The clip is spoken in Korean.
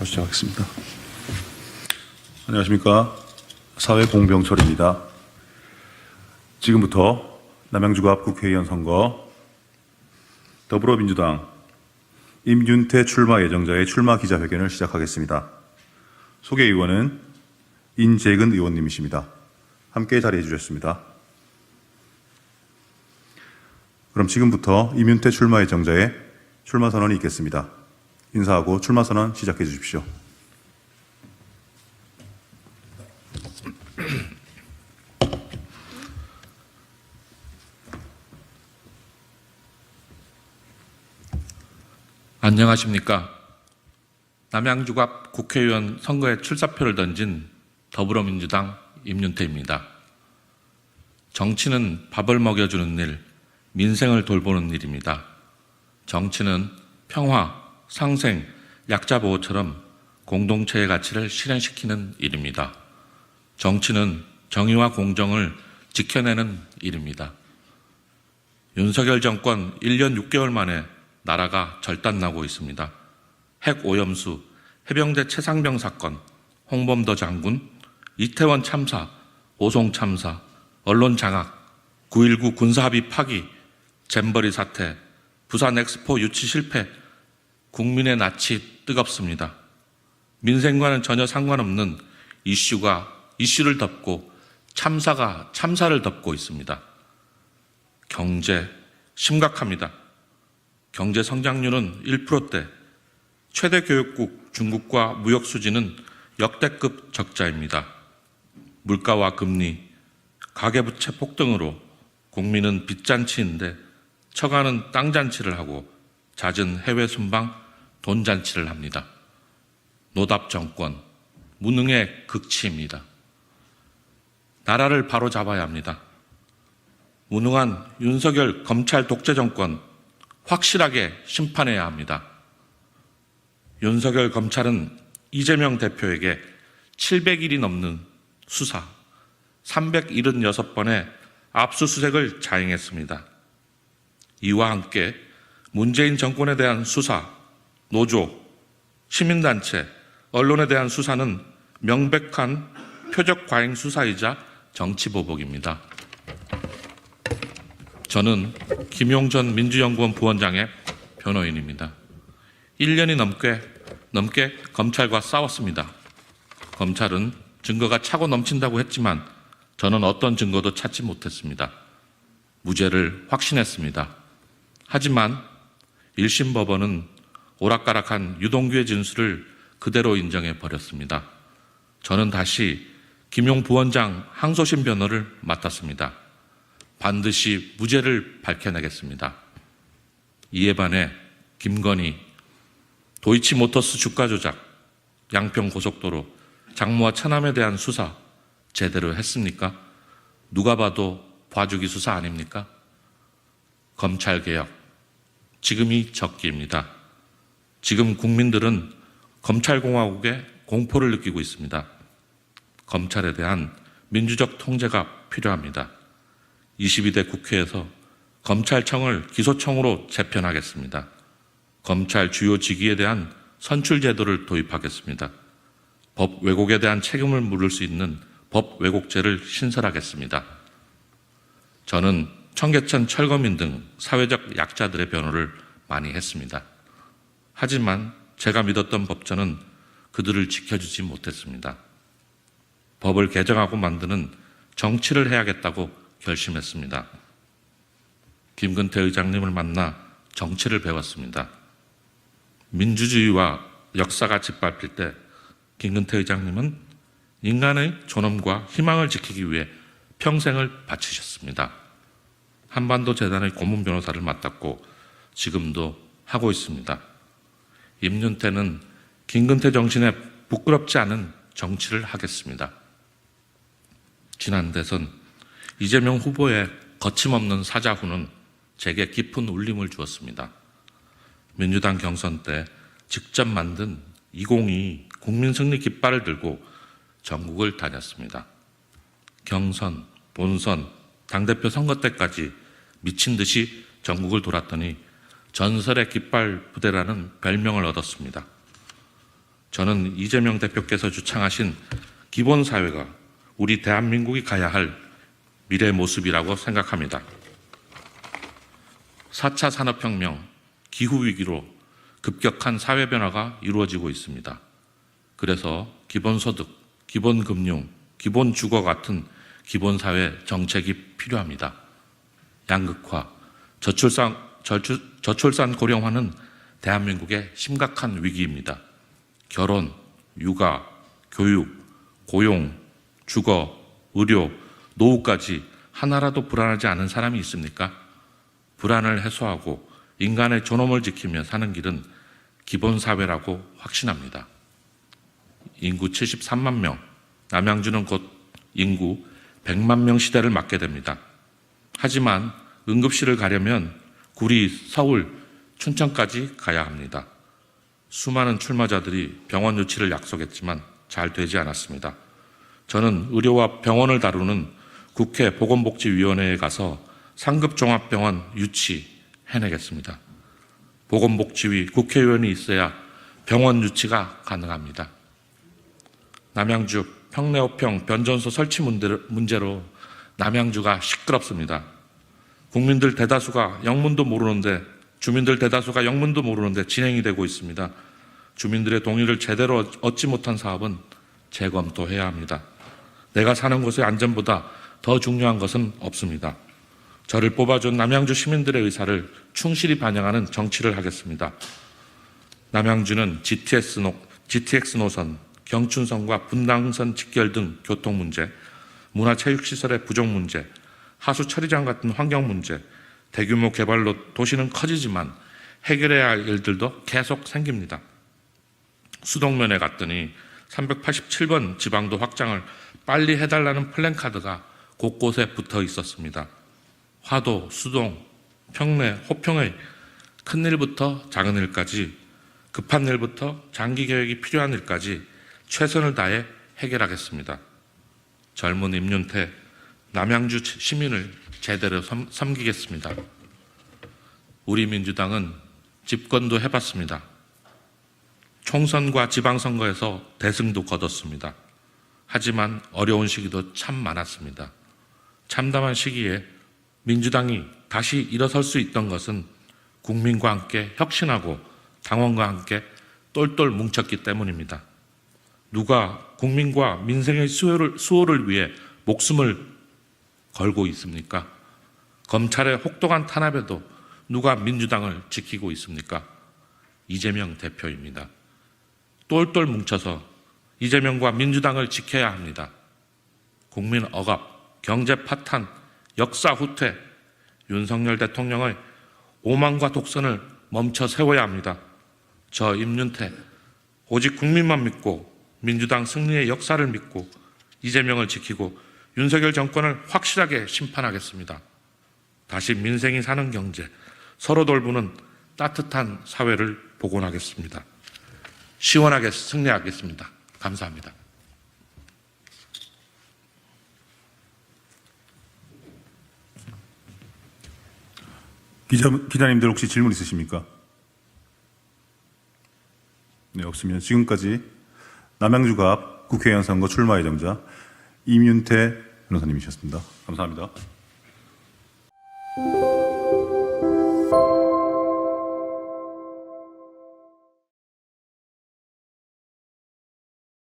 시작하겠습니다. 안녕하십니까. 사회공병철입니다. 지금부터 남양주갑 국회의원 선거 더불어민주당 임윤태 출마 예정자의 출마 기자회견을 시작하겠습니다. 소개 의원은 인재근 의원님이십니다. 함께 자리해 주셨습니다. 그럼 지금부터 임윤태 출마 예정자의 출마 선언이 있겠습니다. 인사하고 출마 선언 시작해 주십시오. 안녕하십니까. 남양주갑 국회의원 선거에 출사표를 던진 더불어민주당 임윤태입니다. 정치는 밥을 먹여주는 일, 민생을 돌보는 일입니다. 정치는 평화, 상생, 약자 보호처럼 공동체의 가치를 실현시키는 일입니다. 정치는 정의와 공정을 지켜내는 일입니다. 윤석열 정권 1년 6개월 만에 나라가 절단나고 있습니다. 핵 오염수, 해병대 최상병 사건, 홍범도 장군, 이태원 참사, 오송 참사, 언론 장악, 9.19 군사합의 파기, 잼버리 사태, 부산 엑스포 유치 실패, 국민의 낯이 뜨겁습니다. 민생과는 전혀 상관없는 이슈가 이슈를 덮고 참사가 참사를 덮고 있습니다. 경제 심각합니다. 경제 성장률은 1%대, 최대 교역국 중국과 무역 수지는 역대급 적자입니다. 물가와 금리, 가계부채 폭등으로 국민은 빚잔치인데 처가는 땅잔치를 하고 잦은 해외 순방, 돈잔치를 합니다. 노답 정권, 무능의 극치입니다. 나라를 바로잡아야 합니다. 무능한 윤석열 검찰 독재 정권 확실하게 심판해야 합니다. 윤석열 검찰은 이재명 대표에게 700일이 넘는 수사, 376번의 압수수색을 자행했습니다. 이와 함께 문재인 정권에 대한 수사, 노조, 시민단체, 언론에 대한 수사는 명백한 표적과잉 수사이자 정치보복입니다. 저는 김용전 민주연구원 부원장의 변호인입니다. 1년이 넘게 검찰과 싸웠습니다. 검찰은 증거가 차고 넘친다고 했지만 저는 어떤 증거도 찾지 못했습니다. 무죄를 확신했습니다. 하지만 1심 법원은 오락가락한 유동규의 진술을 그대로 인정해 버렸습니다. 저는 다시 김용 부원장 항소심 변호를 맡았습니다. 반드시 무죄를 밝혀내겠습니다. 이에 반해 김건희, 도이치모터스 주가 조작, 양평 고속도로, 장모와 처남에 대한 수사 제대로 했습니까? 누가 봐도 봐주기 수사 아닙니까? 검찰개혁, 지금이 적기입니다. 지금 국민들은 검찰공화국에 공포를 느끼고 있습니다. 검찰에 대한 민주적 통제가 필요합니다. 22대 국회에서 검찰청을 기소청으로 재편하겠습니다. 검찰 주요 직위에 대한 선출 제도를 도입하겠습니다. 법 왜곡에 대한 책임을 물을 수 있는 법 왜곡죄를 신설하겠습니다. 저는 청계천 철거민 등 사회적 약자들의 변호를 많이 했습니다. 하지만 제가 믿었던 법전은 그들을 지켜주지 못했습니다. 법을 개정하고 만드는 정치를 해야겠다고 결심했습니다. 김근태 의장님을 만나 정치를 배웠습니다. 민주주의와 역사가 짓밟힐 때 김근태 의장님은 인간의 존엄과 희망을 지키기 위해 평생을 바치셨습니다. 한반도 재단의 고문 변호사를 맡았고 지금도 하고 있습니다. 임윤태는 김근태 정신에 부끄럽지 않은 정치를 하겠습니다. 지난 대선 이재명 후보의 거침없는 사자후는 제게 깊은 울림을 주었습니다. 민주당 경선 때 직접 만든 2022 국민승리 깃발을 들고 전국을 다녔습니다. 경선, 본선, 당대표 선거 때까지 미친 듯이 전국을 돌았더니 전설의 깃발 부대라는 별명을 얻었습니다. 저는 이재명 대표께서 주창하신 기본사회가 우리 대한민국이 가야 할 미래 모습이라고 생각합니다. 4차 산업혁명, 기후위기로 급격한 사회 변화가 이루어지고 있습니다. 그래서 기본소득, 기본금융, 기본주거 같은 기본사회 정책이 필요합니다. 양극화, 저출산 고령화는 대한민국의 심각한 위기입니다. 결혼, 육아, 교육, 고용, 주거, 의료, 노후까지 하나라도 불안하지 않은 사람이 있습니까? 불안을 해소하고 인간의 존엄을 지키며 사는 길은 기본사회라고 확신합니다. 인구 73만 명, 남양주는 곧 인구 100만 명 시대를 맞게 됩니다. 하지만 응급실을 가려면 구리, 서울, 춘천까지 가야 합니다. 수많은 출마자들이 병원 유치를 약속했지만 잘 되지 않았습니다. 저는 의료와 병원을 다루는 국회 보건복지위원회에 가서 상급 종합병원 유치 해내겠습니다. 보건복지위 국회의원이 있어야 병원 유치가 가능합니다. 남양주 평내호평 변전소 설치 문제로 남양주가 시끄럽습니다. 국민들 대다수가 영문도 모르는데, 주민들 대다수가 영문도 모르는데 진행이 되고 있습니다. 주민들의 동의를 제대로 얻지 못한 사업은 재검토해야 합니다. 내가 사는 곳의 안전보다 더 중요한 것은 없습니다. 저를 뽑아준 남양주 시민들의 의사를 충실히 반영하는 정치를 하겠습니다. 남양주는 GTX 노선, 경춘선과 분당선 직결 등 교통 문제, 문화체육시설의 부족 문제, 하수 처리장 같은 환경 문제, 대규모 개발로 도시는 커지지만 해결해야 할 일들도 계속 생깁니다. 수동면에 갔더니 387번 지방도 확장을 빨리 해달라는 플랜카드가 곳곳에 붙어 있었습니다. 화도, 수동, 평내, 호평의 큰 일부터 작은 일까지, 급한 일부터 장기 계획이 필요한 일까지 최선을 다해 해결하겠습니다. 젊은 임윤태, 남양주 시민을 제대로 섬기겠습니다. 우리 민주당은 집권도 해봤습니다. 총선과 지방선거에서 대승도 거뒀습니다. 하지만 어려운 시기도 참 많았습니다. 참담한 시기에 민주당이 다시 일어설 수 있던 것은 국민과 함께 혁신하고 당원과 함께 똘똘 뭉쳤기 때문입니다. 누가 국민과 민생의 수호를 위해 목숨을 걸고 있습니까? 검찰의 혹독한 탄압에도 누가 민주당을 지키고 있습니까? 이재명 대표입니다. 똘똘 뭉쳐서 이재명과 민주당을 지켜야 합니다. 국민 억압, 경제 파탄, 역사 후퇴, 윤석열 대통령의 오만과 독선을 멈춰 세워야 합니다. 저 임윤태, 오직 국민만 믿고 민주당 승리의 역사를 믿고 이재명을 지키고 윤석열 정권을 확실하게 심판하겠습니다. 다시 민생이 사는 경제, 서로 돌보는 따뜻한 사회를 복원하겠습니다. 시원하게 승리하겠습니다. 감사합니다. 기자님들 혹시 질문 있으십니까? 네, 없으면 지금까지 남양주갑 국회의원 선거 출마 예정자 임윤태 변호사님이셨습니다. 감사합니다.